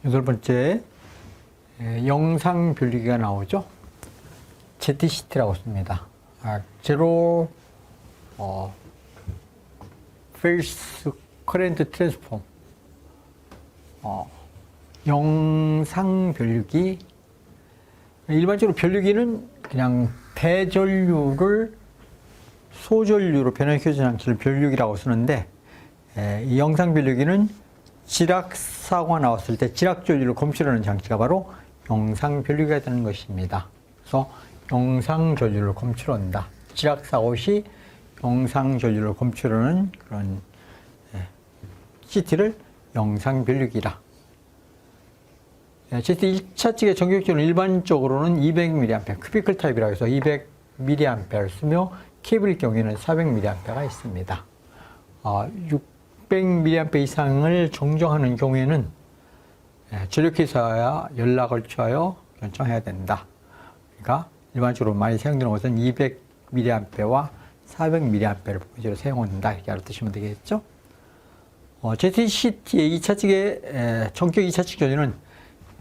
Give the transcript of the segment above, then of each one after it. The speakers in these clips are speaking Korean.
여덟 번째, 영상 변류기가 나오죠. ZCT라고 씁니다. 제로 페이스 커렌트 트랜스폼. 영상 변류기. 일반적으로 변류기는 그냥 대전류를 소전류로 변환시켜주는 장치를 변류기라고 쓰는데, 이 영상 변류기는 지락 사고가 나왔을 때 지락 전류를 검출하는 장치가 바로 영상 변류기가 되는 것입니다. 그래서 영상 전류를 검출한다. 지락 사고 시 영상 전류를 검출하는 그런 CT를 영상 변류기라. CT 1차 측의 전격전은 일반적으로는 200mA, 큐비클 타입이라고 해서 200mA를 쓰며 케이블일 경우에는 400mA가 있습니다. 600mA 이상을 정정하는 경우에는 전력회사와 연락을 취하여 결정해야 된다. 그러니까 일반적으로 많이 사용되는 것은 200mA와 400mA를 보조로 사용한다. 이렇게 알아두시면 되겠죠. ZCT의 2차 측의 전격 2차 측 전류는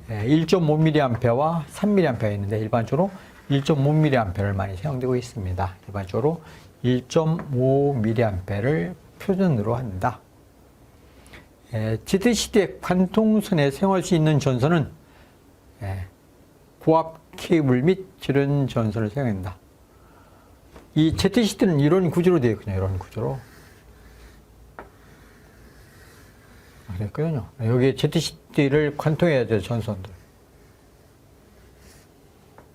1.5mA와 3mA가 있는데 일반적으로 1.5mA를 많이 사용되고 있습니다. 일반적으로 1.5mA를 표준으로 한다. ZCT의 관통선에 사용할 수 있는 전선은 고압 케이블 및 절연 전선을 사용한다. 이 ZCT는 이런 구조로 되어 있거든요. 이런 구조로. 그랬거든요. 여기 ZCT를 관통해야 돼요. 전선들.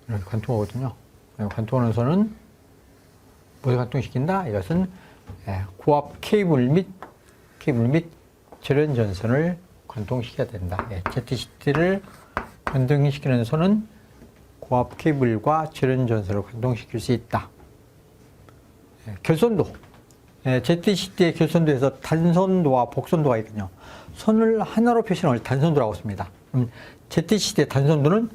이렇게 관통하거든요. 관통하는 선은 무엇을 관통시킨다? 이것은 고압 케이블 및 절연 전선을 관통시켜야 된다. ZCT를 관통시키는 선은 고압 케이블과 절연 전선을 관통시킬 수 있다. 결선도. ZCT의 결선도에서 단선도와 복선도가 있거든요. 선을 하나로 표시하는 걸 단선도라고 씁니다. ZCT의 단선도는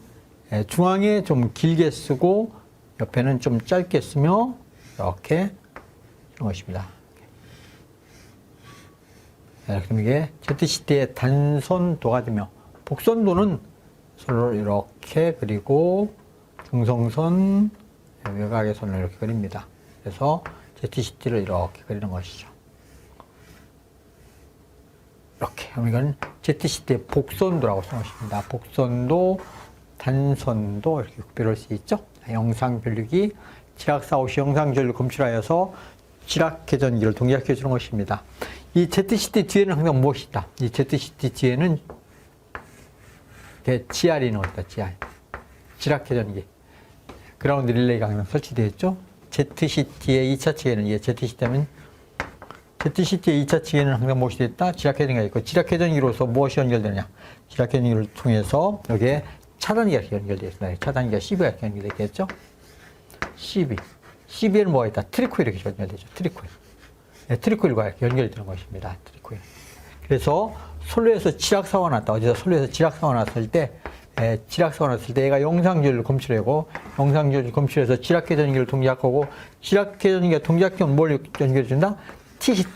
중앙에 좀 길게 쓰고 옆에는 좀 짧게 쓰며 이렇게 이런 것입니다. 그럼 이게 ZCT의 단선도가 되며 복선도는 선을 이렇게 그리고 중성선, 외곽의 선을 이렇게 그립니다. 그래서 ZCT를 이렇게 그리는 것이죠. 이렇게 하면 이건 ZCT의 복선도라고 쓰는 것입니다. 복선도, 단선도 이렇게 구별할 수 있죠. 영상 변류기, 지락 사고 시 영상 전류를 검출하여서 지락 회전기를 동작해 주는 것입니다. 이 ZCT 뒤에는 항상 무엇이 있다? 이 ZCT 뒤에는 GR이 있는 것이다. GR. 지락 회전기. 그라운드 릴레이가 항상 설치되어 있죠. ZCT의 2차 측에는, 이게 ZCT면 ZCT의 2차 측에는 항상 무엇이 됐다? 지락 회전기가 있고, 지락 회전기로서 무엇이 연결되느냐? 지락 회전기를 통해서 여기에 차단기가 연결되어 있습니다. 차단기가 CB가 연결되어 있겠죠? CB에는 뭐가 있다? 트리코일 이렇게 연결되죠. 트리코일. 트리코일과 연결되는 것입니다. 트리코일. 그래서 선로에서 지락사고가 났다. 어디서 선로에서 지락사고가 났을 때, 얘가 영상전류를 검출하고, 영상전류를 검출해서 지락회전기를 동작하고, 지락회전기가 동작하면 뭘 연결해준다?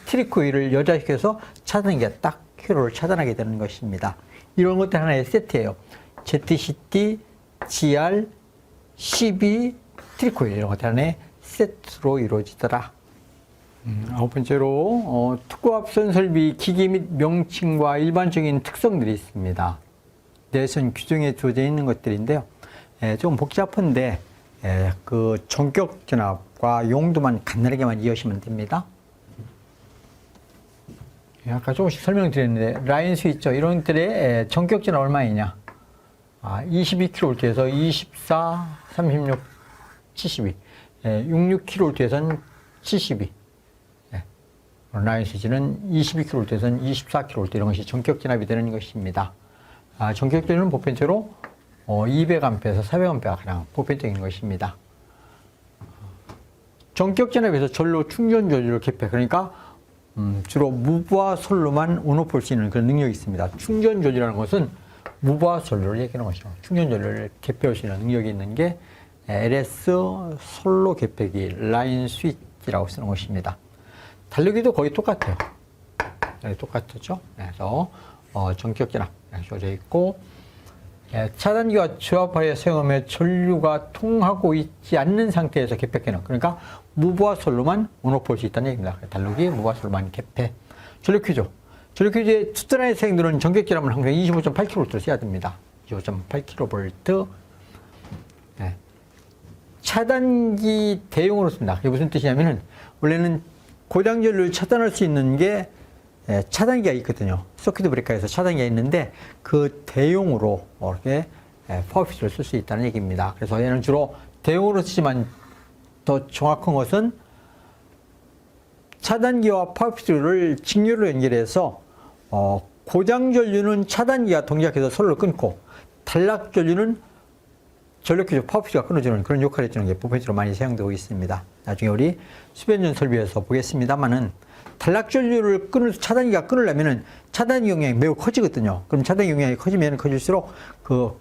트리코일을 여자시켜서 차단기가 딱 회로를 차단하게 되는 것입니다. 이런 것들 하나의 세트예요. ZCT, GR, CB, 트리코일 이런 것들 하나의 세트로 이루어지더라. 아홉 번째로 특고합선 설비 기기 및 명칭과 일반적인 특성들이 있습니다. 내선 규정에 주어져 있는 것들인데요. 좀 복잡한데 그 전격 전압과 용도만 간단하게만 이해하시면 됩니다. 아까 조금씩 설명드렸는데 라인 스위처 이런 것들의 전격 전압 얼마이냐? 22kV에서 24, 36, 72, 66kV에서는 72. 라인 스위치는 22kV에서는 24kV 이런 것이 전격 전압이 되는 것입니다. 전격 전압은 보편적으로 200A에서 400A가 가장 보편적인 것입니다. 전격 전압에서 전로 충전 전류를 개폐, 그러니까 주로 무브와 솔로만 온오프할 수 있는 그런 능력이 있습니다. 충전 전류라는 것은 무브와 전로를 얘기하는 것이죠. 충전 전류를 개폐할 수 있는 능력이 있는 게 LS 솔로 개폐기 라인 스위치라고 쓰는 것입니다. 달리기도 거의 똑같아요. 똑같죠. 그래서 전격 전압, 이렇게 주어져 있고, 차단기와 조합하여 사용하며 전류가 통하고 있지 않는 상태에서 개폐기능. 그러니까 무브와 솔로만 온오프 할 수 있다는 얘기입니다. 달루기, 무브와 솔로만 개폐. 전류 퀴즈. 전류 퀴즈의 투트라인 사용들은 전격기라면 항상 25.8kV를 써야 됩니다. 25.8kV. 네. 차단기 대용으로 씁니다. 그게 무슨 뜻이냐면은, 원래는 고장 전류를 차단할 수 있는 게 차단기가 있거든요. 서큐트 브레이커에서 차단기가 있는데 그 대용으로 이렇게 파워퓨즈를 쓸 수 있다는 얘기입니다. 그래서 얘는 주로 대용으로 쓰지만 더 정확한 것은 차단기와 파워퓨즈를 직류로 연결해서 고장 전류는 차단기가 동작해서 선로를 끊고 단락 전류는 전력기조 파워퓨즈가 끊어주는 그런 역할을 해주는 게 보편적으로 많이 사용되고 있습니다. 나중에 우리 수변전 설비에서 보겠습니다만은 단락 전류를 차단기가 끊으려면은 차단기 용량이 매우 커지거든요. 그럼 차단기 용량이 커지면 커질수록 그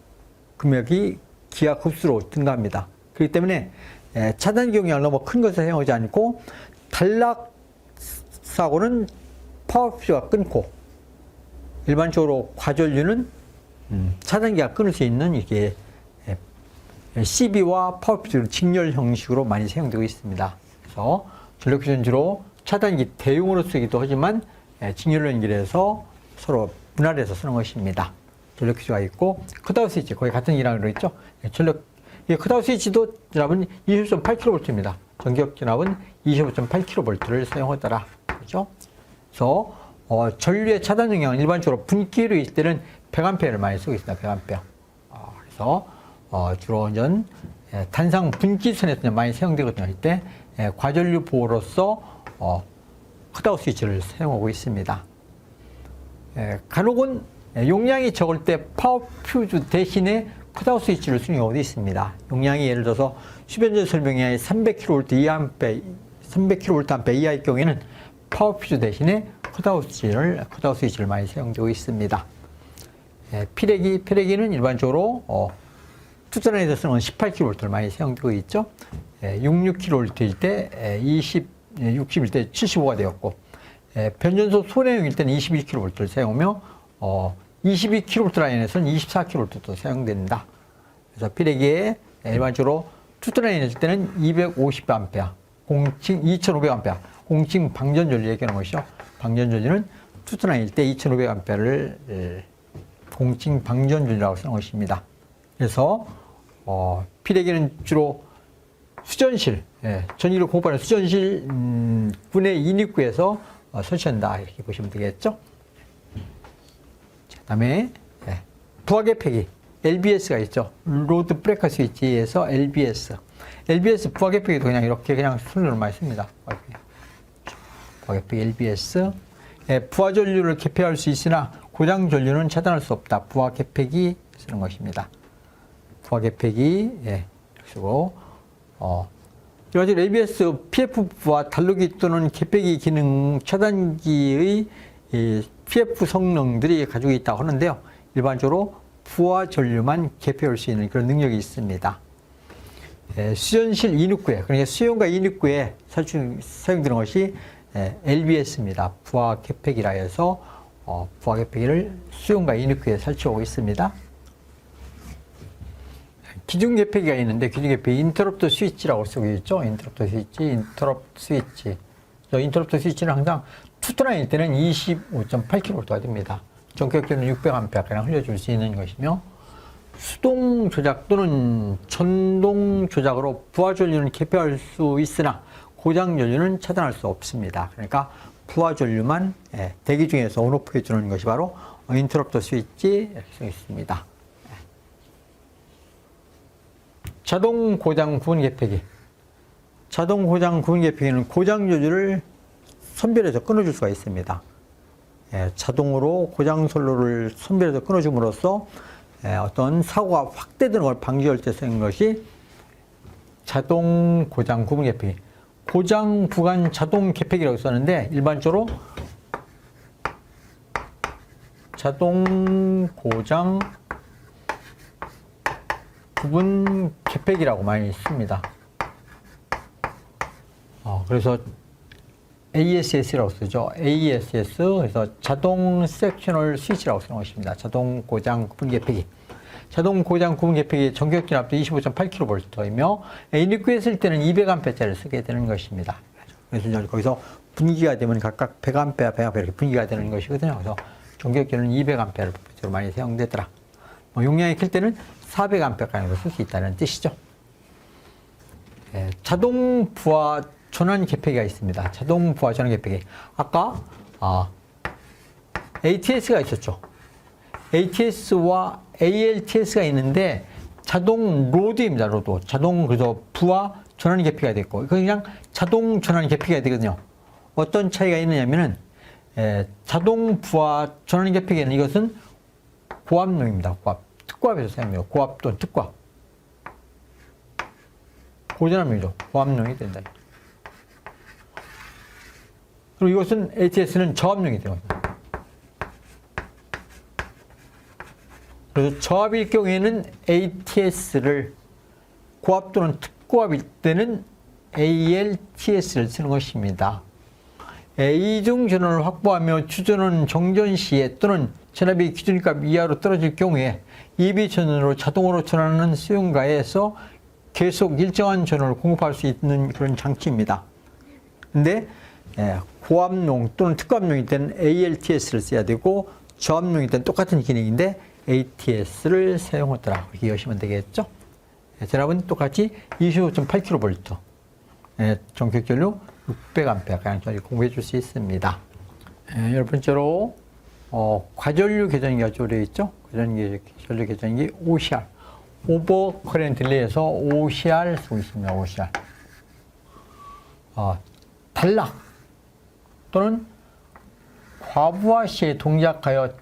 금액이 기하급수로 증가합니다. 그렇기 때문에 차단기 용량을 너무 큰 것을 사용하지 않고 단락 사고는 파워퓨즈가 끊고 일반적으로 과전류는 차단기가 끊을 수 있는 이게 CB와 파워퓨즈 직렬 형식으로 많이 사용되고 있습니다. 그래서 전력퀴즈는 주로 차단기 대용으로 쓰기도 하지만 직렬로 연결해서 서로 분할해서 쓰는 것입니다. 전력퀴즈가 있고 컷아웃 스위치 거의 같은 기능으로 있죠. 이 컷아웃 스위치도 진압은 20.8kV입니다. 전격 진압은 25.8kV를 사용하더라. 그렇죠? 그래서 전류의 차단 용량은 일반적으로 분기로 있을 때는 100A를 많이 쓰고 있습니다. 100A. 그래서 주로 이제 단상 분기선에서 많이 사용되거든요. 이때 과전류 보호로서 컷아웃 스위치를 사용하고 있습니다. 간혹은 용량이 적을 때 파워퓨즈 대신에 컷아웃 스위치를 쓰는 경우도 있습니다. 용량이 예를 들어서 수변전 설명에 300kV 이하일 경우에는 파워퓨즈 대신에 컷아웃 스위치를 많이 사용되고 있습니다. 피레기는 일반적으로 투자란에서 쓰는 18kV를 많이 사용되고 있죠. 66kV일 때 60일 때 75가 되었고, 변전소 소량일 때는 21kV를 사용하며 22kV 라인에서는 24kV도 사용된다. 그래서 피레기에 일반적으로 투트라인에 있을 때는 250A, 공칭 2500A, 공칭 방전 전류 얘기하는 것이죠. 방전 전류는 투트라인일 때 2500A를 공칭 방전 전류라고 쓰는 것입니다. 그래서 피레기는 주로 수전실, 전기를 공급하는 수전실 군의 인입구에서 설치한다 이렇게 보시면 되겠죠. 그 다음에 부하개폐기 LBS가 있죠. 로드 브레이커 스위치에서 LBS 부하개폐기도 그냥 이렇게 그냥 순으로 많이 씁니다. 부하개폐기 LBS 부하전류를 개폐할 수 있으나 고장 전류는 차단할 수 없다. 부하개폐기 쓰는 것입니다. 부하개폐기 쓰고 일반적으로 ABS PF와 달루기 또는 개폐기 기능 차단기의 PF 성능들이 가지고 있다고 하는데요. 일반적으로 부하 전류만 개폐할 수 있는 그런 능력이 있습니다. 수전실 인입구에, 그러니까 수용과 인입구에 사용되는 것이 LBS입니다. 부하 개폐기라 해서 부하 개폐기를 수용과 인입구에 설치하고 있습니다. 기준 개폐기가 있는데 기준 개폐기 인터럽트 스위치라고 쓰고 있죠. 인터럽트 스위치. 인터럽트 스위치는 항상 투트라인일 때는 25.8kV가 됩니다. 전격기는 600A 그냥 흘려줄 수 있는 것이며 수동 조작 또는 전동 조작으로 부하 전류는 개폐할 수 있으나 고장 전류는 차단할 수 없습니다. 그러니까 부하 전류만 대기 중에서 온오프 해주는 것이 바로 인터럽트 스위치 이렇게 써 있습니다. 자동 고장 구분 개폐기. 자동 고장 구분 개폐기는 고장 전류를 선별해서 끊어줄 수가 있습니다. 자동으로 고장 선로를 선별해서 끊어줌으로써 어떤 사고가 확대되는 걸 방지할 때 쓰는 것이 자동 고장 구분 개폐기. 고장 구간 자동 개폐기라고 썼는데 일반적으로 자동 고장 구분 개폐기라고 많이 씁니다. 그래서 ASS라고 쓰죠. ASS, 그래서 자동 섹셔널 스위치라고 쓰는 것입니다. 자동 고장 구분 개폐기. 자동 고장 구분 개폐기 전격 진압도 25.8kV이며 인리퀴에 쓸 때는 200A짜리를 쓰게 되는 것입니다. 그래서 거기서 분기가 되면 각각 100A, 100A 이렇게 분기가 되는 것이거든요. 그래서 전격기는 200A를 보편적으로 많이 사용되더라. 용량이 클 때는 400A까지도 쓸 수 있다는 뜻이죠. 자동 부하 전원 개폐기가 있습니다. 자동 부하 전원 개폐기. 아까 ATS가 있었죠. ATS와 ALTS가 있는데 자동 로드입니다. 로드. 자동 그래서 부하 전원 개폐기가 됐고, 이거 그냥 자동 전원 개폐기가 되거든요. 어떤 차이가 있느냐면은 자동 부하 전원 개폐기는 이것은 고압용입니다. 고압. 특고압에서 사용해요. 고압 또는 특고압. 고전압용이죠. 고압용이 된다. 그리고 이것은 ATS는 저압용이 되는 겁니다. 그래서 저압일 경우에는 ATS를, 고압 또는 특고압일 때는 ALTS를 쓰는 것입니다. 이중 전원을 확보하며 주전원 정전 시에 또는 전압이 기준값 이하로 떨어질 경우에 예비 전원으로 자동으로 전환하는 수용가에서 계속 일정한 전원을 공급할 수 있는 그런 장치입니다. 근데 고압용 또는 특고압용일 때는 ALTS를 써야 되고, 저압용일 때는 똑같은 기능인데 ATS를 사용하더라. 이렇게 이해하시면 되겠죠? 전압은 똑같이 25.8kV, 전격전류 600A 공부해 줄 수 있습니다. 열 번째로 과전류 계전기가 조되어 있죠. 전류 계전기 OCR, 오버 커렌트 릴레이에서 OCR 쓰고 있습니다. OCR. 단락 또는 과부하 시에 동작하여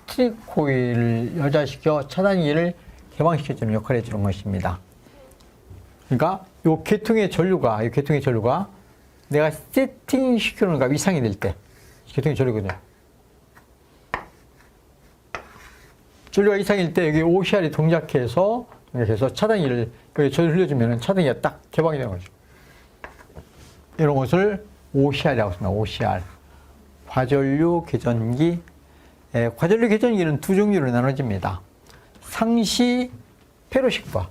트리코일을 여자시켜 차단기를 개방시켜주는 역할을 해주는 것입니다. 그러니까 이 계통의 전류가 내가 세팅시켜놓은 값 이상이 될 때, 계통의 전류거든요. 전류가 이상일 때 여기 OCR이 동작해서 차단기를 여기 전류 흘려주면 차단기가 딱 개방이 되는 거죠. 이런 것을 OCR이라고 합니다. OCR. 과전류 계전기. 과전류 계전기는 두 종류로 나눠집니다. 상시 페로식과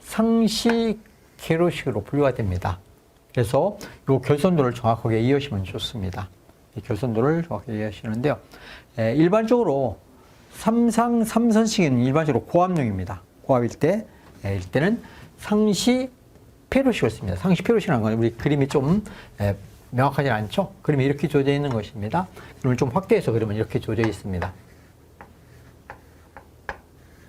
상시 게로식으로 분류가 됩니다. 그래서 이 결선도를 정확하게 이해하시면 좋습니다. 이 결선도를 정확하게 이해하시는데요. 일반적으로 삼선식은 일반적으로 고압용입니다. 고압일 때는 상시 페로식을 씁니다. 상시 페로식이라는 건 우리 그림이 좀 명확하지 않죠? 그림이 이렇게 조져 있는 것입니다. 그림을 좀 확대해서 그리면 이렇게 조져 있습니다.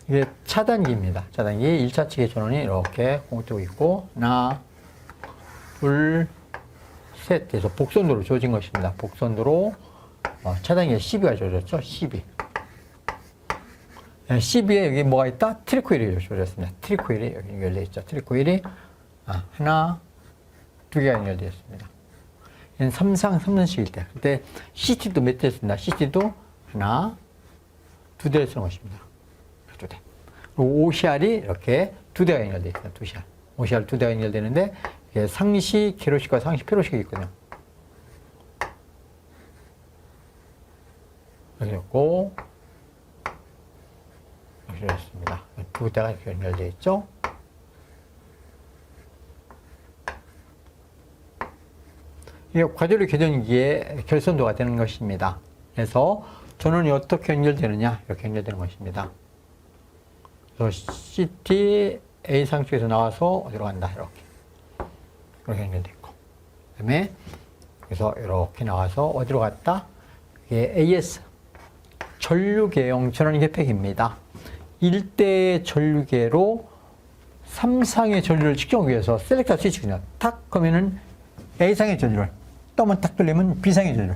이게 차단기입니다. 차단기 1차 측의 전원이 이렇게 공뜨고 있고, 하나, 둘, 셋 해서 복선도로 조진 것입니다. 복선도로 차단기에 12가 조졌죠. 12. 12에 여기 뭐가 있다? 트리코일이 조졌습니다. 트리코일이 여기 연결되어 있죠. 트리코일이 하나, 두 개가 연결되어 있습니다. 얘는 삼선식일 때. 그때 CT도 몇 대 씁니다. CT도 하나, 두 대를 쓰는 것입니다. 두 대. 그리고 OCR이 이렇게 두 대가 연결되어 있습니다. OCR 두 대가 연결되는데, 상시 게로식과 상시 페로식이 있거든요. 이렇게 있고, 이렇게 있습니다. 두 대가 이렇게 연결되어 있죠. 이게 과전류 계전기의 결선도가 되는 것입니다. 그래서 전원이 어떻게 연결되느냐, 이렇게 연결되는 것입니다. 그래서 CT A상 쪽에서 나와서 어디로 간다, 이렇게 연결되어 있고, 그 다음에 그래서 이렇게 나와서 어디로 갔다? 이게 AS 전류계용 전원 개폐기입니다. 1대의 전류계로 3상의 전류를 측정하기 위해서 셀렉터 스위치거든요. 탁 하면은 A상의 전류를, 또만 탁 돌리면 B상의 전류,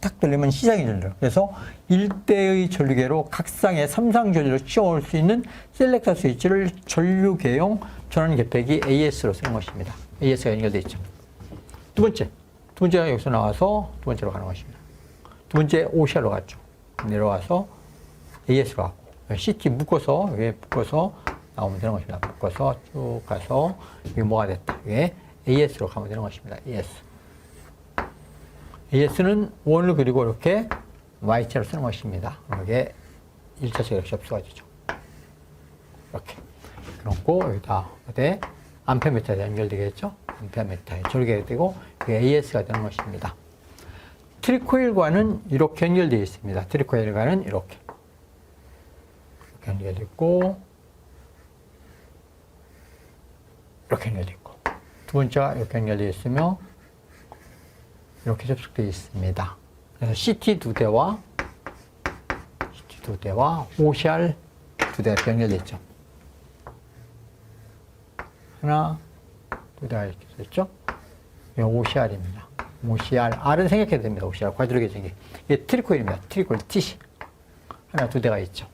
탁 돌리면 C상의 전류. 그래서 1대의 전류계로 각 상의 3상 전류를 측정할 수 있는 셀렉터 스위치를 전류계용 전원 개폐기 AS로 쓰는 것입니다. AS가 연결되어 있죠. 두 번째가 여기서 나와서 두 번째로 가는 것입니다. 두 번째 OCR로 갔죠. 내려와서 AS로 가고, CT 묶어서, 여기에 묶어서 나오면 되는 것입니다. 묶어서 쭉 가서, 이게 뭐가 됐다. 이게 AS로 가면 되는 것입니다. AS. AS는 원을 그리고 이렇게 Y자로 쓰는 것입니다. 이게 1차적으로 이렇게 접수가 되죠. 이렇게. 그렇고, 여기다, 어디? 암페어미터에 연결되겠죠? 암페어미터에 절개가 되고, 이게 AS가 되는 것입니다. 트리코일과는 이렇게 연결되어 있습니다. 트리코일과는 이렇게 연결되어 있고, 이렇게 연결되어 있고, 두 번째가 이렇게 연결되어 있으며, 이렇게 접속되어 있습니다. 그래서 CT 두 대와 OCR 두 대가 연결되어 있죠. 하나, 두 대가 이렇게 됐죠. 이게 OCR입니다. OCR, R은 생각해도 됩니다. OCR, 과지로 계정기. 이게 트리코일입니다. 트리코일, TC. 하나, 두 대가 있죠.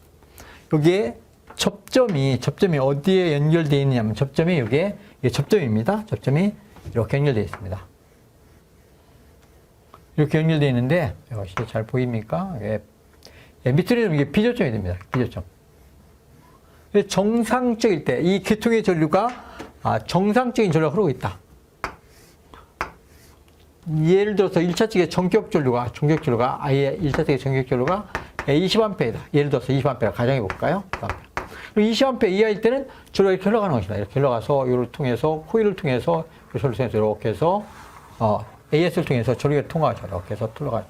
여기에 접점이 어디에 연결되어 있느냐면, 접점이 이게 접점입니다. 접점이 이렇게 연결되어 있습니다. 이렇게 연결되어 있는데, 이것이 잘 보입니까? 밑으로는 이게 비접점이 됩니다. 비접점. 정상적일 때, 이 계통의 전류가, 정상적인 전류가 흐르고 있다. 예를 들어서 1차측의 전격 전류가 아예 1차측의 전격 전류가 20A다. 예를 들어서 20A 가정해 볼까요? 20A 이하일 때는 전류가 이렇게 흘러가는 것입니다. 이렇게 흘러가서 이를 통해서 코일을 통해서 전류 통해서 이렇게 해서 AS를 통해서 전류가 통하죠. 이렇게 해서 흘러가죠.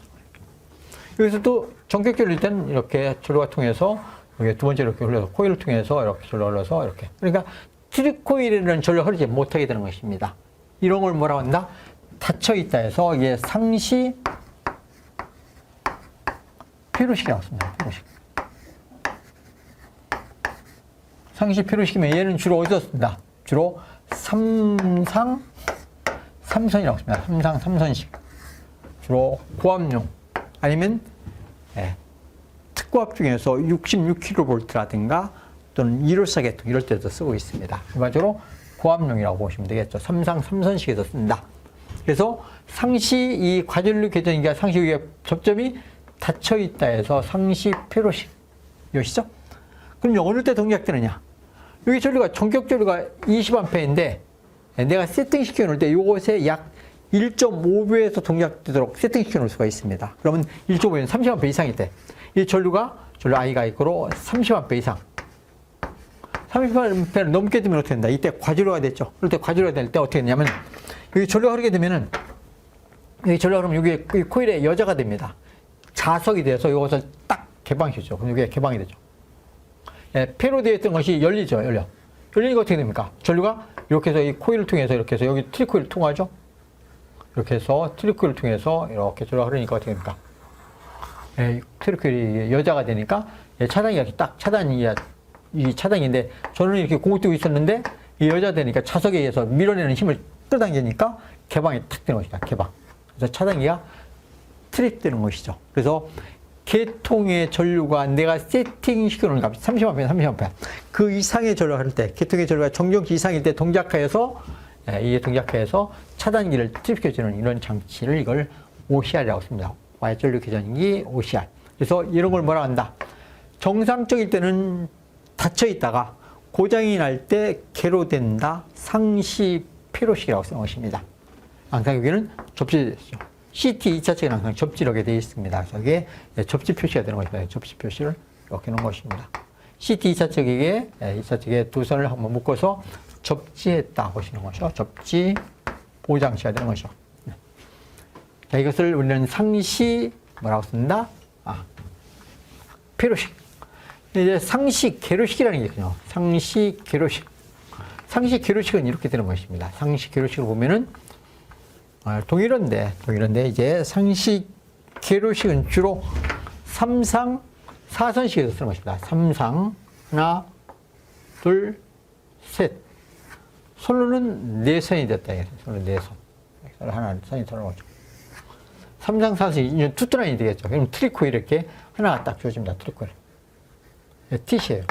여기서 또 전격 전류일 때는 이렇게 전류가 통해서 여기 두 번째로 이렇게 흘러서 코일을 통해서 이렇게 전류가 흘러서 이렇게. 그러니까 트리코일에는 전류가 흐르지 못하게 되는 것입니다. 이런 걸 뭐라고 한다? 닫혀 있다 해서 이게 상시 피로식이 나왔습니다. 피로식. 상시 피로식이면 얘는 주로 어디서 쓴다? 주로 삼선이라고 씁니다. 삼선식. 주로 고압용 아니면 특고압 중에서 66kV라든가 또는 1호사 계통 이럴 때도 쓰고 있습니다. 일반적으로 고압용이라고 보시면 되겠죠. 삼선식에서 쓴다. 그래서 상시 이 과전류 계전기가 상시 위에 접점이 닫혀 있다 해서 상시 피로식 이것이죠. 그럼 어느 때 동작되느냐? 여기 전류가 전격 전류가 20A인데 내가 세팅시켜 놓을 때 이것에 약 1.5배에서 동작되도록 세팅시켜 놓을 수가 있습니다. 그러면 1.5배는 30A 이상일 때 이 전류 I가 있고로 30A 이상 30A를 넘게 되면 어떻게 된다? 이때 과전류가 됐죠. 그럴 때 과전류가 될 때 어떻게 되냐면 여기 전류가 흐르게 되면은 여기 전류가 흐르면 여기 코일에 여자가 됩니다. 자석이 돼서 이것을 딱 개방시키죠. 그럼 이게 개방이 되죠. 폐로 되어 있던 것이 열리죠. 열리니까 어떻게 됩니까? 전류가 이렇게 해서 이 코일을 통해서 이렇게 해서 여기 트리코일을 통하죠. 이렇게 해서 트리코일을 통해서 이렇게 전류가 흐르니까 어떻게 됩니까? 트리코일이 여자가 되니까 차단기가 이렇게 딱 이 차단기인데 저는 이렇게 공을 뜨고 있었는데 이 여자 되니까 자석에 의해서 밀어내는 힘을 끌어당기니까 개방이 탁 되는 것이다. 개방. 그래서 차단기가 트립되는 것이죠. 그래서 계통의 전류가 내가 세팅시켜놓은 값 30A 그 이상의 전류가 흐를 때 계통의 전류가 정정치 이상일 때 동작하여서 이게 동작하여서 차단기를 트립시켜주는 이런 장치를 이걸 OCR이라고 씁니다. Y전류 계전기 OCR. 그래서 이런 걸 뭐라 한다? 정상적일 때는 닫혀 있다가 고장이 날 때 개로된다. 상시 피로식이라고 쓰는 것입니다. 항상 여기는 접지되죠. CT 2차측에는 항상 접지력에 되어 있습니다. 그래서 이게 접지 표시가 되는 것입니다. 접지 표시를 이렇게 놓은 것입니다. CT 2차측에 두 선을 한번 묶어서 접지했다 보시는 것이죠. 접지 보장시가 되는 것이죠. 자, 이것을 우리는 상시 뭐라고 쓴다? 피로식. 이제 상시 계로식이라는 게 있거든요. 상시 계로식. 상시 계로식은 이렇게 되는 것입니다. 상시 계로식을 보면은 동일한데 이제 상시 계로식은 주로 3상 4선식에서 쓰는 것입니다. 3상 하나, 둘, 셋. 솔로는 4선이 됐다. 솔로 4선. 하나 선이 들어오는 거죠. 3상 4선이 이제 투트라인이 되겠죠. 그럼 트리코일 이렇게 하나가 딱 주어집니다. 트리코일. TC예요.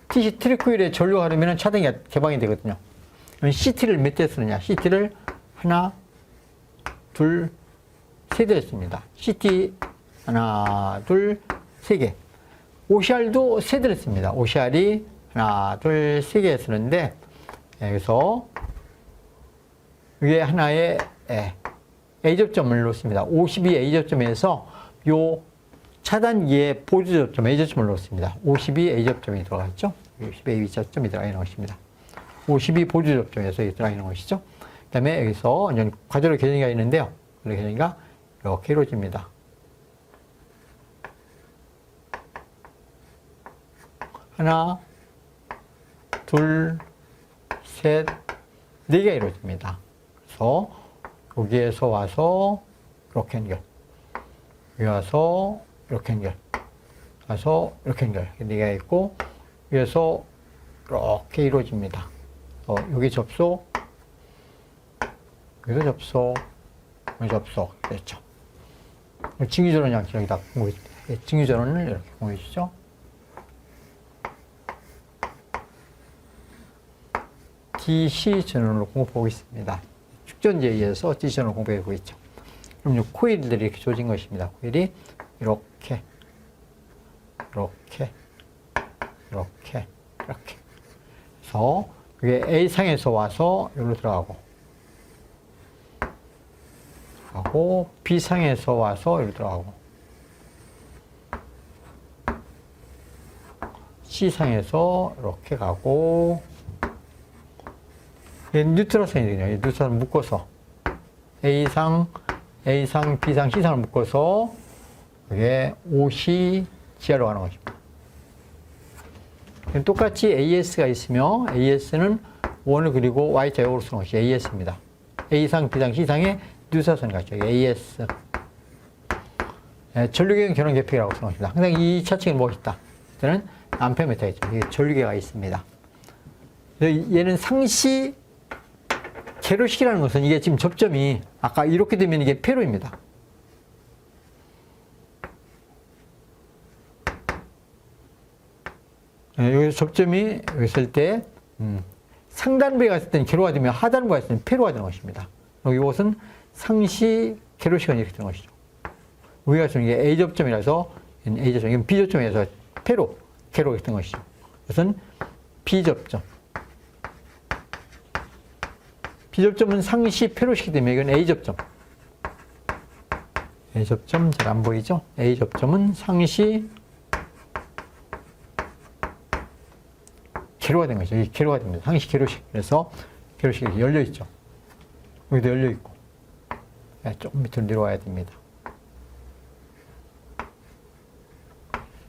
TC 트리코일에 전류가 흐르면 차단기가 개방이 되거든요. CT를 몇 대 쓰느냐? CT를 하나, 둘, 세 대 씁니다. CT 하나, 둘, 세 개. OCR도 세 대를 씁니다. OCR이 하나, 둘, 세 개 쓰는데 여기서 위에 하나의 A접점을 놓습니다. 52 A접점에서 요 차단기에 보조접점 A접점을 놓습니다. 52 A접점이 들어갔죠? 52 A접점이 들어가 있는 것입니다. 52 보조접점에서 들어가 있는 것이죠. 그 다음에 여기서 과저로 계정기가 있는데요. 계정기가 이렇게 이루어집니다. 하나, 둘, 셋, 네 개가 이루어집니다. 그래서 여기에서 와서 이렇게 연결, 여기 와서 이렇게 연결, 와서 이렇게 연결, 네 개가 있고 위에서 이렇게 이루어집니다. 여기 접속, 여기도 접속, 여기 접속, 됐죠. 징유전원 양쪽 여기다 공유해 줍니다. 징유전원을 이렇게 공유해 주죠. DC 전원으로 공급하고 있습니다. 축전지에 의해서 DC 전원을 공급하고 있죠. 그럼 이 코일들이 이렇게 조진 것입니다. 코일이 이렇게, 이렇게, 이렇게, 이렇게. 그래서 이게 A상에서 와서 여기로 들어가고, B상에서 와서 여기로 들어가고, C상에서 이렇게 가고, 뉴트럴선이거든요. 뉴트럴 묶어서 A상, B상, C상을 묶어서 이게 OC 지하로 가는 것입니다. 똑같이 AS가 있으며 AS는 원을 그리고 Y자역으로 쓰는 것이 AS입니다. A상, B상, C상에 뉴트럴선이 같죠. AS. 전류계형 전원 계획이라고 쓰는 것입니다. 항상 이 차칭은 무엇이 있다? 저는 암페어미터겠죠. 이게 전류계가 있습니다. 얘는 상시 제로식이라는 것은 이게 지금 접점이 아까 이렇게 되면 이게 폐로입니다. 여기서 접점이 여기 있을 때 상단부에 갔을 때는 제로가 되면 하단부에 갔을 때는 폐로가 되는 것입니다. 여기 이것은 상시 제로식은 이렇게 되는 것이죠. 여기가 지금 이게 A접점이라서 A접점, 이건 B접점에서 폐로, 제로가 되는 것이죠. 이것은 B접점. B접점은 상시 폐로식이기 때문에 이건 A접점. A접점 잘 안 보이죠? A접점은 상시 개로가 된 거죠. 이게 개로가 됩니다. 상시 개로식. 그래서 개로식이 열려 있죠. 여기도 열려 있고. 조금 밑으로 내려와야 됩니다.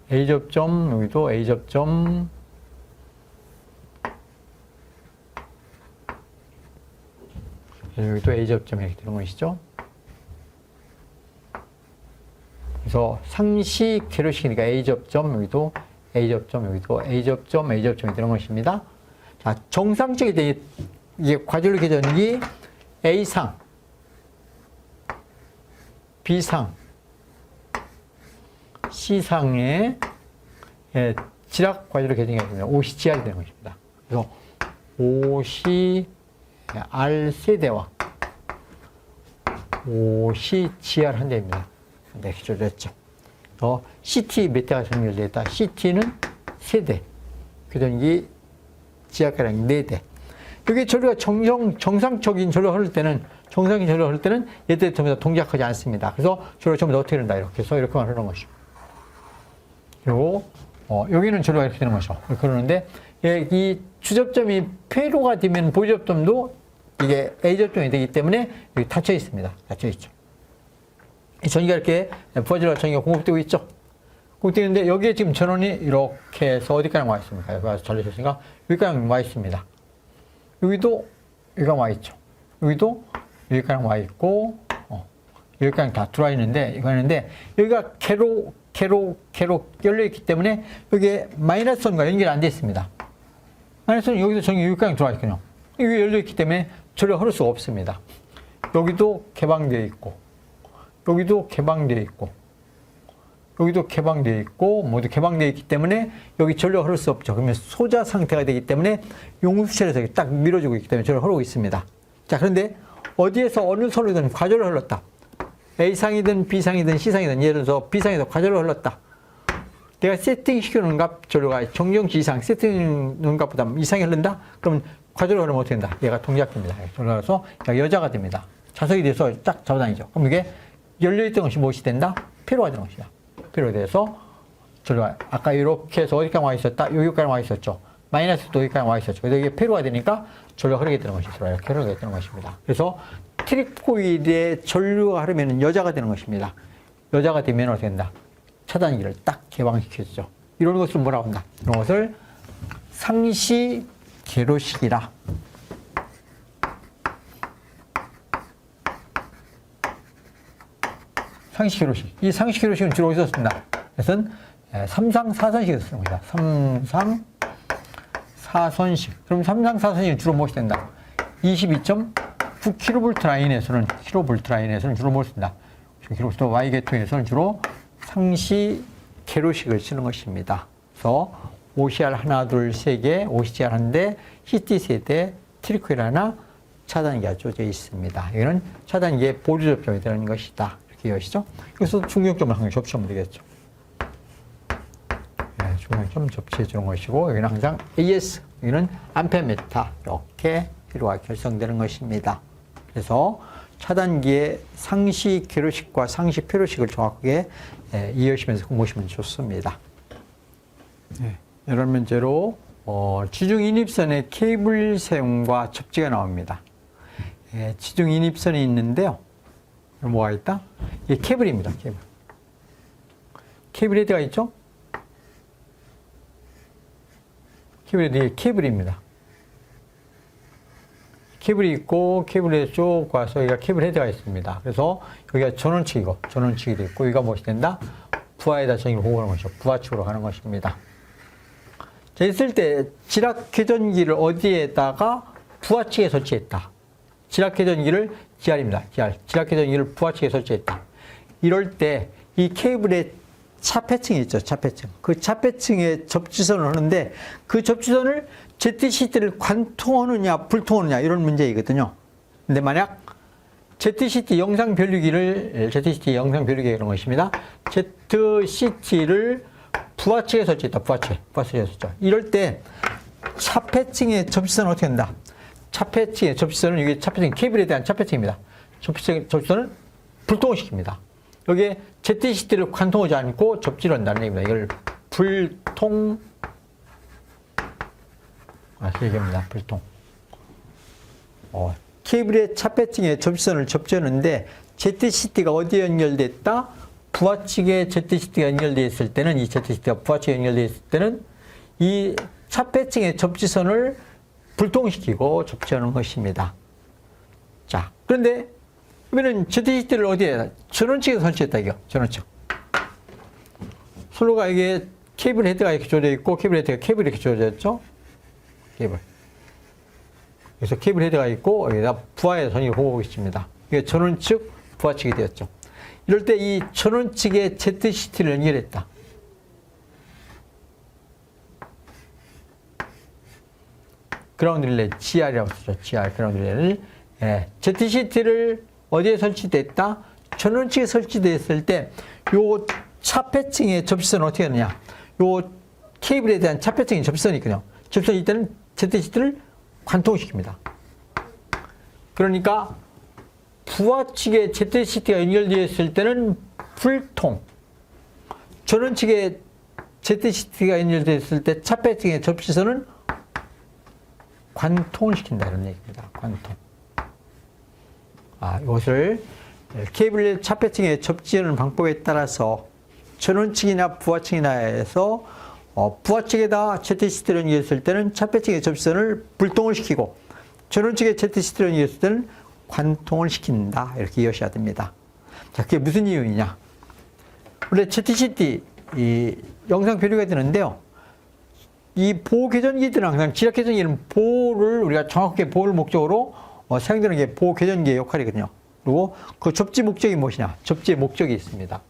A접점, 여기도 A접점. 여기도 A접점이 이렇게 되는 것이죠. 그래서 상시 개로식이니까 A접점, 여기도 A접점, 여기도 A접점, A접점이 되는 것입니다. 자, 정상적인 이게 과전류 계전기 A상, B상, C상의 지락 과전류 계전기가 있습니다. OCGR이 되는 것입니다. 그래서 OC R 세대와 OCGR 한 대입니다. 네, 기존했죠. CT 몇 대가 연결되어 있다. CT는 세대. 교전기 지하가량 4대. 여기 전류가 정상적인 전류가 흐를 때는, 정상적인 전류가 흐를 때는 얘들 전부 다 동작하지 않습니다. 그래서 전류가 전부 다 어떻게 된다. 이렇게 해서 이렇게만 흐르는 것이죠. 그리고, 여기는 전류가 이렇게 되는 것이죠. 이렇게 흐르는데, 이 주접점이 폐로가 되면 보조접점도 이게 A접점이 되기 때문에 여기 닫혀 있습니다. 닫혀 있죠. 이 전기가 이렇게 부하질과 전기가 공급되고 있죠. 공급되는데 여기에 지금 전원이 이렇게 해서 어디까지 와 있습니까? 여기 와서 잘려졌으니까 여기까지 와 있습니다. 여기도 여기가 와 있죠. 여기도 여기까지 와 있고, 여기까지 다 들어와 있는데, 이거 하는데 여기가 개로 열려 있기 때문에 여기에 마이너스선과 연결이 안 돼 있습니다. 마이너스는 여기도 전기 여기까지 들어와 있거든요. 여기 열려 있기 때문에 전류가 흐를 수가 없습니다. 여기도 개방되어 있고, 여기도 개방되어 있고, 여기도 개방되어 있고, 모두 개방되어 있기 때문에 여기 전류가 흐를 수 없죠. 그러면 소자 상태가 되기 때문에 용수철에서 딱 밀어주고 있기 때문에 전류가 흐르고 있습니다. 자, 그런데 어디에서 어느 선이든 과전을 흘렀다. A상이든 B상이든 C상이든 예를 들어서 B상에서 과전을 흘렀다. 내가 세팅시켜놓은 값 전류가 정정치 이상 세팅놓은 값보다 이상이 흐른다? 그러면 과절로 그러면 어떻게 된다? 얘가 동작됩니다. 돌아가서 여자가 됩니다. 자석이 돼서 쫙 잡아다니죠. 그럼 이게 열려있던 것이 무엇이 된다? 피로가 되는 것이다. 피로가 돼서 저리가 아까 이렇게 해서 어디까지 와 있었다? 여기까지 와 있었죠. 마이너스도 여기까지 와 있었죠. 그래서 이게 피로가 되니까 전류가 흐르게 되는 것이죠. 이렇게 흐르게 되는 것입니다. 그래서 트리코일에 전류가 흐르면 여자가 되는 것입니다. 여자가 되면 어떻게 된다? 차단기를 딱 개방시켜주죠. 이런 것을 뭐라고 한다? 이런 것을 상시 계로식이라. 상시 계로식. 이 상시 계로식은 주로 어디서 쓴다? 그것은 3상 4선식에서 쓰는 겁니다. 3상 4선식. 그럼 3상 4선식은 주로 무엇이 된다? 22.9kV 라인에서는, 주로 무엇을 쓴다? 또 Y계통에서는 주로 상시 계로식을 쓰는 것입니다. 그래서 OCR 하나, 둘, 세 개, OCR 한 대, CT 세 대, 트리코일 하나, 차단기가 쪼져 있습니다. 이거는 차단기의 보조 접점이 되는 것이다. 이렇게 이해하시죠? 그래서 중력점을 항상 접시하면 되겠죠. 네, 중력점 접시해 주는 것이고, 여기는 항상 AS, 여기는 암페어미터, 이렇게 필요가 결성되는 것입니다. 그래서 차단기의 상시 계로식과 상시 페로식을 정확하게 이해하시면서 공부하시면 좋습니다. 네, 이런 문제로 지중 인입선의 케이블 사용과 접지가 나옵니다. 지중 인입선이 있는데요. 뭐가 있다? 이게 케이블입니다. 케이블. 케이블 헤드가 있죠? 케이블 헤드, 이게 케이블입니다. 케이블이 있고, 케이블에 쭉 와서 여기가 케이블 헤드가 있습니다. 그래서 여기가 전원측이고, 전원측이 있고, 여기가 무엇이 된다? 부하에다 전기를 호구하는 것이죠. 부하측으로 가는 것입니다. 자, 있을 때 지락회전기를 어디에다가 부하측에 설치했다. 지락회전기를 GR입니다. GR. 지락회전기를 부하측에 설치했다. 이럴 때 이 케이블에 차폐층이 있죠. 차폐층. 그 차폐층에 접지선을 하는데 그 접지선을 ZCT를 관통하느냐 불통하느냐 이런 문제이거든요. 근데 만약 ZCT 영상 변류기를 ZCT 영상 변류기가 이런 것입니다. ZCT를 부하측에 설치했다. 부하측에 설치했죠. 이럴 때 차폐층의 접지선은 어떻게 된다? 차폐층의 접지선은 이게 차폐층 케이블에 대한 차폐층입니다. 접지선을 불통을 시킵니다. 여기에 ZCT를 관통하지 않고 접지를 한다는 얘기입니다. 이걸 불통 얘기입니다. 불통. 케이블의 차폐층에 접지선을 접지하는데 ZCT가 어디에 연결됐다? 부하측에 ZCT가 연결되어 있을 때는 이 ZCT가 부하측에 연결되어 있을 때는 이 차폐층의 접지선을 불통시키고 접지하는 것입니다. 자, 그런데 그러면은 ZCT를 어디에? 전원측에 설치했다 이거. 전원측. 솔로가 이게 케이블 헤드가 이렇게 조져 있고 케이블 헤드가 케이블이 이렇게 조져 있죠. 케이블. 그래서 케이블 헤드가 있고 여기다 부하의 선이 호흡하고 있습니다. 이게 전원측, 부하측이 되었죠. 이럴 때 이 전원측에 ZCT를 연결했다. 그라운드 릴레이 GR이라고 쓰죠. GR 그라운드 릴레이를 ZCT를 어디에 설치됐다? 전원측에 설치됐을 때 요 차폐층의 접지선은 어떻게 하느냐? 요 케이블에 대한 차폐층의 접지선이 있거든요. 접지선이 있다는 ZCT를 관통시킵니다. 그러니까 부하측에 ZCT가 연결되어 있을 때는 불통, 전원측에 ZCT가 연결되어 있을 때 차폐층의 접지선은 관통을 시킨다 이런 얘기입니다. 관통. 이것을 케이블 차폐층에 접지하는 방법에 따라서 전원측이나 부하측이나에서 부하측에다 ZCT를 연결했을 때는 차폐층의 접지선을 불통을 시키고 전원측에 ZCT를 연결했을 때는 관통을 시킨다. 이렇게 이해하셔야 됩니다. 자, 그게 무슨 이유이냐? 원래 ZCT 이 영상 변류가 되는데요. 이 보호 궤전기들은 항상 지락 궤전기는 보호를 우리가 정확하게 보호를 목적으로 사용되는 게 보호 궤전기의 역할이거든요. 그리고 그 접지 목적이 무엇이냐? 접지의 목적이 있습니다.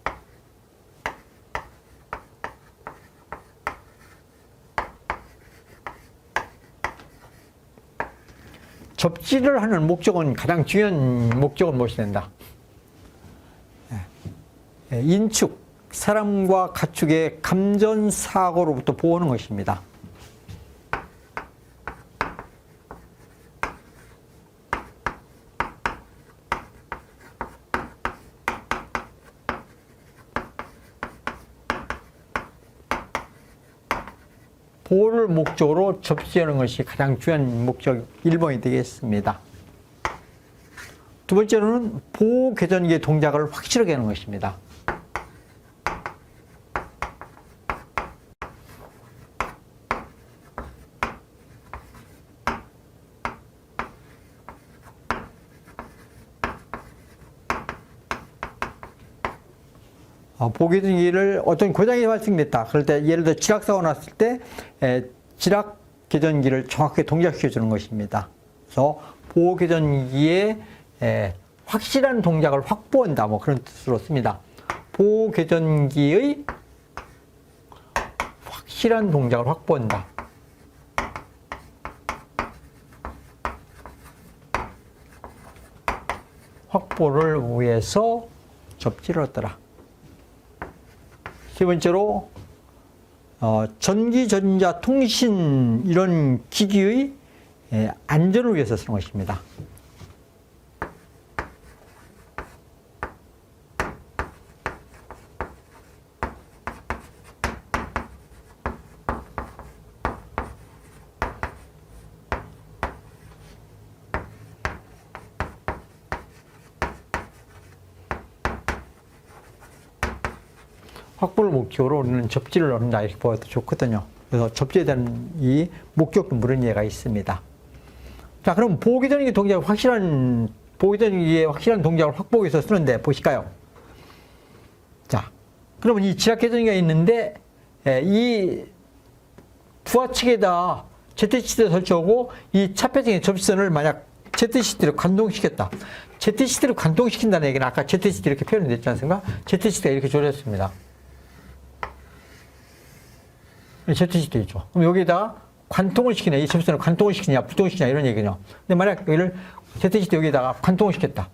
접지를 하는 목적은 가장 중요한 목적은 무엇이 된다? 인축, 사람과 가축의 감전사고로부터 보호하는 것입니다. 보호를 목적으로 접지하는 것이 가장 중요한 목적 1번이 되겠습니다. 두 번째로는 보호 궤전기의 동작을 확실하게 하는 것입니다. 보호궤전기를 어떤 고장이 발생됐다. 그럴 때 예를 들어 지락사고 났을 때 지락 궤전기를 정확하게 동작시켜 주는 것입니다. 그래서 보호궤전기의 확실한 동작을 확보한다. 뭐 그런 뜻으로 씁니다. 보호궤전기의 확실한 동작을 확보한다. 확보를 위해서 접지를 하더라. 세 번째로 전기, 전자, 통신 이런 기기의 안전을 위해서 쓰는 것입니다. 확보를 목적으로 우리는 접지를 넣는다 이렇게 보아도 좋거든요. 그래서 접지에 대한 이 목적도 물은 예가 있습니다. 자, 그럼 보호궤전기 동작을 보호궤전기의 확실한 동작을 확보하기 위해서 쓰는데 보실까요? 자, 그러면 이 지락궤전기가 있는데 이 부하측에다 ZCD를 설치하고 이 차폐증의 접선을 만약 ZCD를 관통시켰다. ZCD를 관통시킨다는 얘기는 아까 ZCD 이렇게 표현이 됐지 않습니까? ZCD가 이렇게 조렸습니다. ZCD 있죠. 그럼 여기에다가 관통을 시키냐, 이 접선을 관통을 시키냐, 부통을 시키냐, 이런 얘기죠. 근데 만약 여기를 ZCD 여기에다가 관통을 시켰다.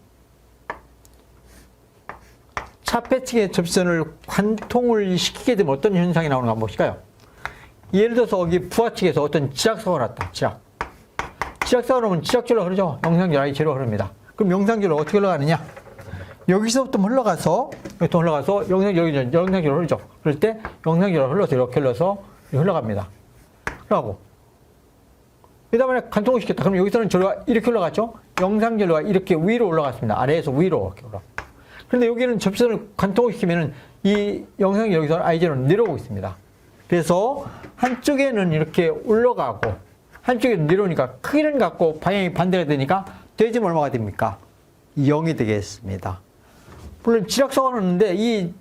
차폐측의 접선을 관통을 시키게 되면 어떤 현상이 나오는가 한번 보실까요? 예를 들어서 여기 부하측에서 어떤 지락사고가 났다. 지락사고가 나면 지락줄로 흐르죠. 영상줄 I제로 흐릅니다. 그럼 영상줄로 어떻게 흘러가느냐? 여기서부터 흘러가서 영상줄로 흐르죠. 그럴 때 영상줄로 흘러서 이렇게 흘러갑니다. 그러고 그다음에 관통을 시켰다. 그럼 여기서는 저리가 이렇게 올라갔죠. 영상줄로가 이렇게 위로 올라갔습니다. 아래에서 위로 이렇게 올라. 그런데 여기는 접선을 관통을 시키면은 이 영상이 여기서 I제로는 내려오고 있습니다. 그래서 한쪽에는 이렇게 올라가고 한쪽에는 내려오니까 크기는 같고 방향이 반대가 되니까 되지면 얼마가 됩니까? 0이 되겠습니다. 물론 지락사고가 났는데 이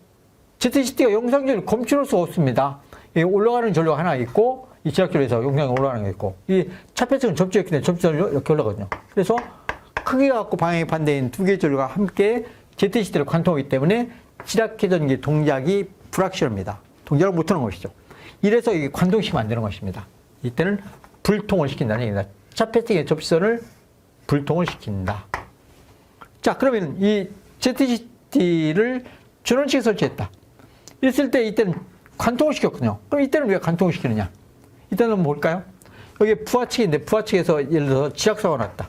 ZCD가 영상줄을 검출할 수가 없습니다. 올라가는 전류가 하나 있고 이 지락줄에서 영상이 올라가는 게 있고 이 차폐증은 접지했기 때문에 접지전류 이렇게 올라가거든요. 그래서 크기가 같고 방향이 반대인 두 개의 전류가 함께 ZCD를 관통하기 때문에 지락회전기 동작이 불확실합니다. 동작을 못하는 것이죠. 이래서 이게 관통시키면 안 되는 것입니다. 이때는 불통을 시킨다는 얘기입니다. 차폐증의 접선을 불통을 시킨다. 자, 그러면 이 ZCD를 전원식에 설치했다. 이랬을 때 이때는 관통을 시켰거든요. 그럼 이때는 왜 관통을 시키느냐? 이때는 뭘까요? 여기 부하측인데 부하측에서 예를 들어서 지락사고가 났다.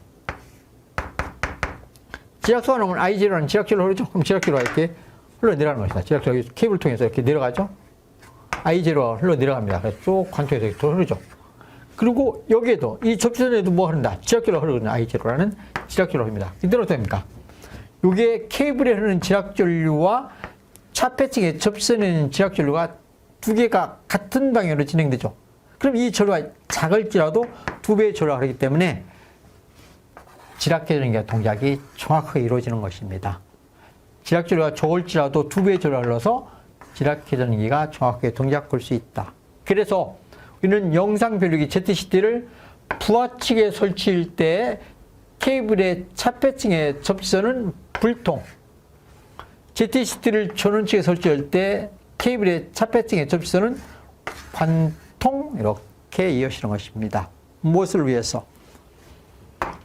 지락사고가 나면 I0라는 지락줄로 흐르죠? 그럼 지락줄로 이렇게 흘러내려가는 것이다. 지락줄로 케이블 통해서 이렇게 내려가죠? I0가 흘러내려갑니다. 그래서 쭉 관통해서 이렇게 흐르죠. 그리고 여기에도 이 접지선에도 뭐 흐른다? 지락줄로 흐르거든요. I0라는 지락줄로 흐릅니다. 이대로 됩니까? 이게 케이블에 흐르는 지락전류와 차폐층의 접선에 있는 지락전류가 두 개가 같은 방향으로 진행되죠. 그럼 이 전류가 작을지라도 두 배의 전류가 흐르기 때문에 지락회전기 동작이 정확하게 이루어지는 것입니다. 지락전류가 적을지라도 두 배의 전류가 흘러서 지락회전기가 정확하게 동작할 수 있다. 그래서 우리는 영상 변류기 ZCD를 부하측에 설치할 때 케이블의 차폐층의 접선은 불통, ZCD를 전원측에 설치할 때 케이블의 차폐층의 접선은 관통 이렇게 이어지는 것입니다. 무엇을 위해서?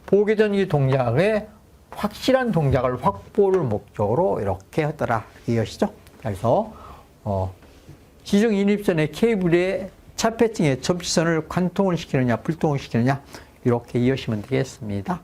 보호궤전기 동작의 확실한 동작을 확보를 목적으로 이렇게 하더라. 이해하시죠? 그래서 지중 인입선의 케이블의 차폐층의 접선을 관통을 시키느냐 불통을 시키느냐 이렇게 이해하시면 되겠습니다.